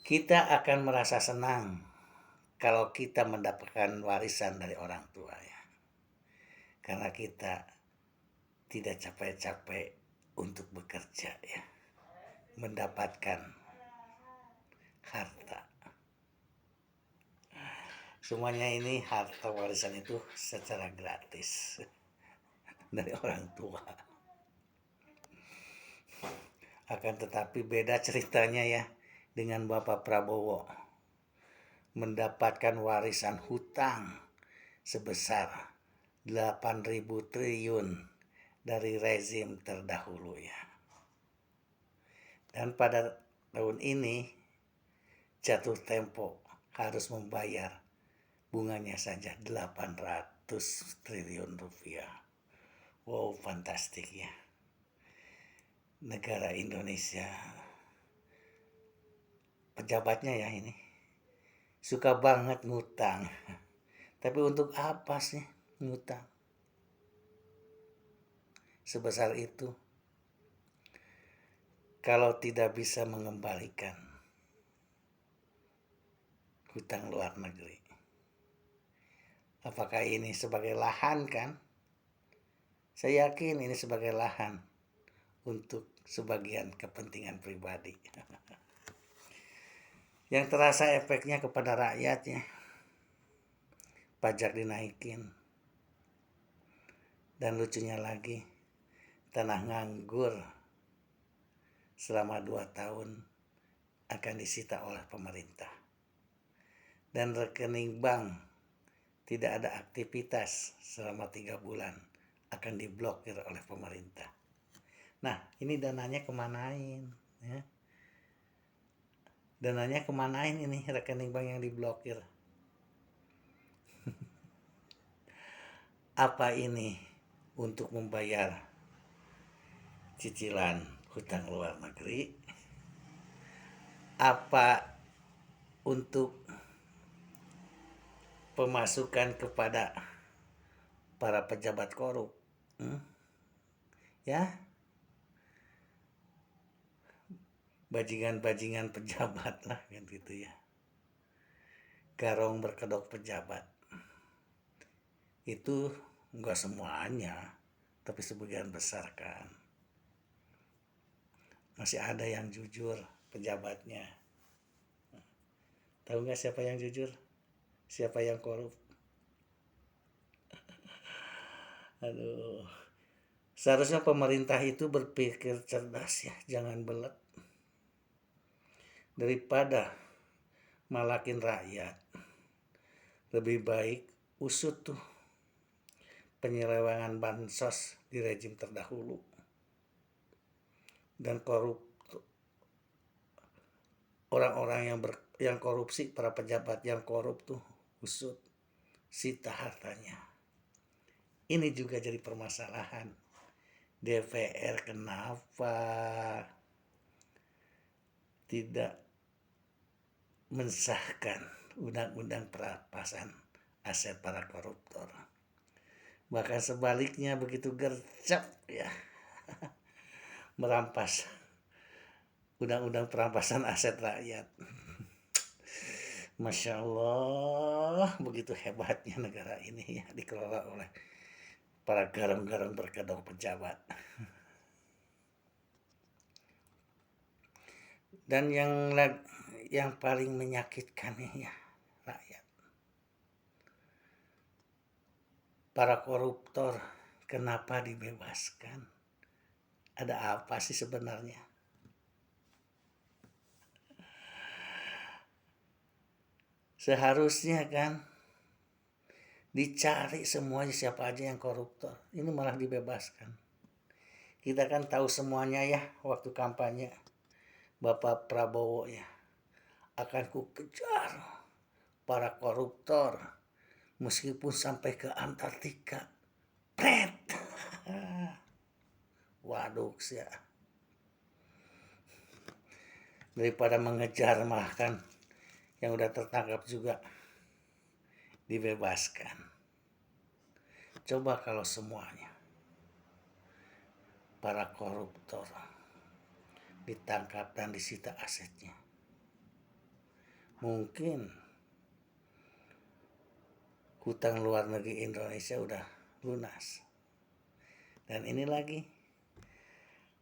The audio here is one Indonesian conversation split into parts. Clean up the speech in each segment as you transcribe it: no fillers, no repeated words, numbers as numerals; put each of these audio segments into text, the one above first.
Kita akan merasa senang kalau kita mendapatkan warisan dari orang tua ya. Karena kita tidak capek-capek untuk bekerja ya, mendapatkan harta. Semuanya ini harta warisan itu secara gratis dari orang tua. Akan tetapi beda ceritanya ya dengan Bapak Prabowo. Mendapatkan warisan hutang sebesar 8.000 triliun dari rezim terdahulu ya. Dan pada tahun ini jatuh tempo harus membayar bunganya saja 800 triliun rupiah. Wow, fantastik ya. Negara Indonesia, pejabatnya ya ini, suka banget ngutang. Tapi untuk apa sih ngutang sebesar itu kalau tidak bisa mengembalikan hutang luar negeri? Apakah ini sebagai lahan kan? Saya yakin ini sebagai lahan untuk sebagian kepentingan pribadi. Yang terasa efeknya kepada rakyatnya, pajak dinaikin. Dan lucunya lagi, tanah nganggur selama 2 tahun akan disita oleh pemerintah. Dan rekening bank tidak ada aktivitas selama 3 bulan akan diblokir oleh pemerintah. Nah, ini dananya kemanain ya? Dananya kemanain ini rekening bank yang diblokir? Apa ini untuk membayar cicilan hutang luar negeri? Apa untuk pemasukan kepada para pejabat korup? Ya, bajingan-bajingan pejabat lah kan gitu ya. Garong berkedok pejabat. Itu enggak semuanya, tapi sebagian besar kan. Masih ada yang jujur pejabatnya. Tahu nggak siapa yang jujur? Siapa yang korup? Aduh. Seharusnya pemerintah itu berpikir cerdas ya, jangan belet. Daripada malakin rakyat, lebih baik usut tuh penyelewengan bansos di rezim terdahulu. Dan korup orang-orang yang korupsi, para pejabat yang korup tuh usut, sita hartanya. Ini juga jadi permasalahan. DPR kenapa tidak mensahkan undang-undang perampasan aset para koruptor? Bahkan sebaliknya begitu gercep ya merampas undang-undang perampasan aset rakyat. Masya Allah, begitu hebatnya negara ini ya, dikelola oleh para garang-garang berkedok pejabat. Dan yang paling menyakitkan ya rakyat, para koruptor kenapa dibebaskan? Ada apa sih sebenarnya? Seharusnya kan dicari semuanya siapa aja yang koruptor. Ini malah dibebaskan. Kita kan tahu semuanya ya waktu kampanye Bapak Prabowo ya. Akan ku kejar para koruptor meskipun sampai ke Antartika. Pret. Waduh ya. Daripada mengejar malah kan yang udah tertangkap juga dibebaskan. Coba kalau semuanya para koruptor ditangkap dan disita asetnya. mungkin hutang luar negeri Indonesia udah lunas. Dan ini lagi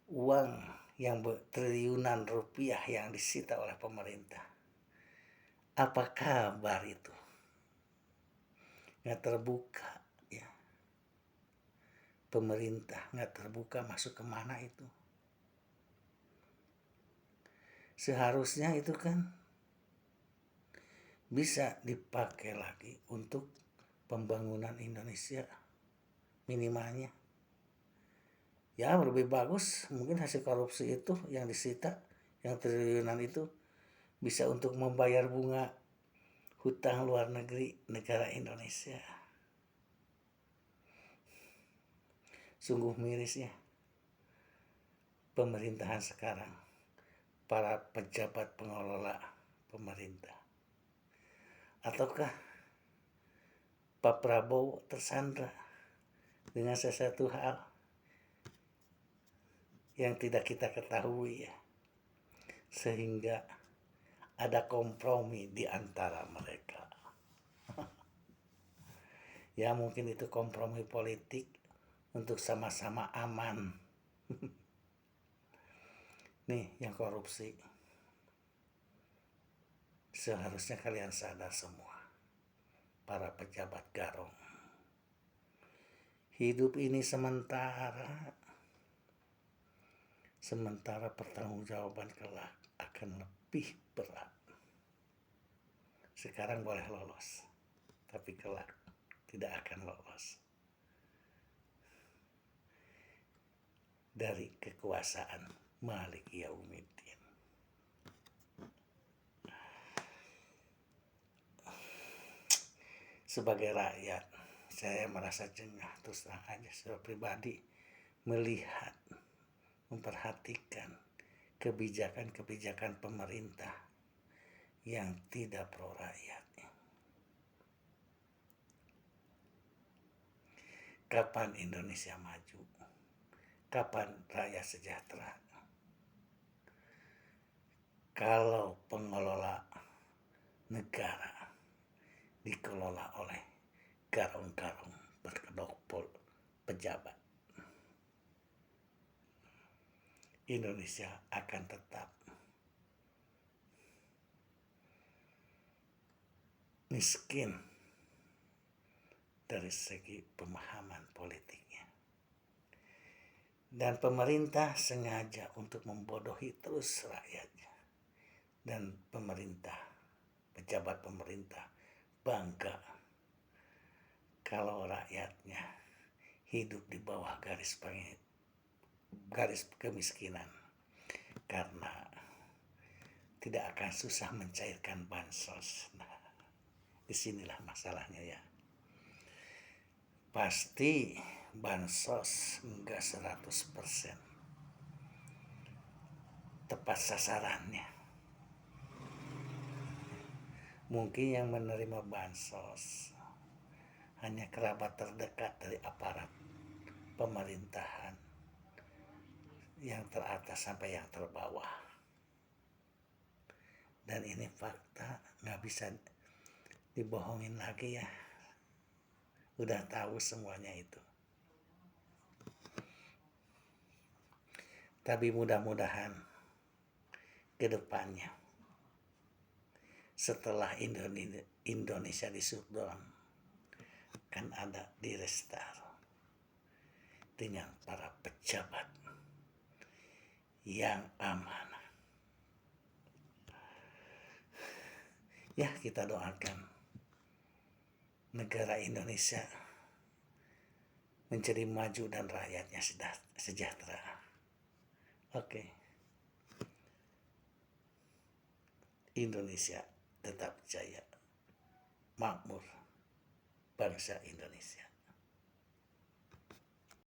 uang yang triliunan rupiah yang disita oleh pemerintah. Apa kabar itu? Nggak terbuka ya. Pemerintah nggak terbuka masuk kemana itu. Seharusnya itu kan bisa dipakai lagi untuk pembangunan Indonesia minimalnya. Ya lebih bagus mungkin hasil korupsi itu yang disita, yang triliunan itu bisa untuk membayar bunga hutang luar negeri negara Indonesia. Sungguh miris ya pemerintahan sekarang, para pejabat pengelola pemerintah. Ataukah Pak Prabowo tersandra dengan sesuatu hal yang tidak kita ketahui ya, sehingga ada kompromi di antara mereka. Ya mungkin itu kompromi politik untuk sama-sama aman. Nih yang korupsi, seharusnya kalian sadar semua, para pejabat garong. Hidup ini sementara pertanggungjawaban kelak akan lebih berat. Sekarang boleh lolos, tapi kelak tidak akan lolos dari kekuasaan Malik Yaumiddin. Sebagai rakyat, saya merasa jengah, terus terang aja secara pribadi, melihat, memperhatikan kebijakan-kebijakan pemerintah yang tidak pro rakyat. Kapan Indonesia maju? Kapan rakyat sejahtera? Kalau pengelola negara dikelola oleh garong-garong berkedok pejabat, Indonesia akan tetap miskin dari segi pemahaman politiknya. Dan pemerintah sengaja untuk membodohi terus rakyatnya. Dan pemerintah, pejabat pemerintah bangga kalau rakyatnya hidup di bawah garis kemiskinan, karena tidak akan susah mencairkan bansos. Nah, disinilah masalahnya ya. Pasti bansos enggak 100% tepat sasarannya. Mungkin yang menerima bansos hanya kerabat terdekat dari aparat pemerintahan, yang teratas sampai yang terbawah. Dan ini fakta, nggak bisa dibohongin lagi ya. Udah tahu semuanya itu. Tapi mudah-mudahan ke depannya, setelah Indonesia di shutdown, kan ada di restart dengan para pejabat yang amanah. Ya, kita doakan negara Indonesia menjadi maju dan rakyatnya sejahtera. Oke. Indonesia tetap jaya, makmur bangsa Indonesia.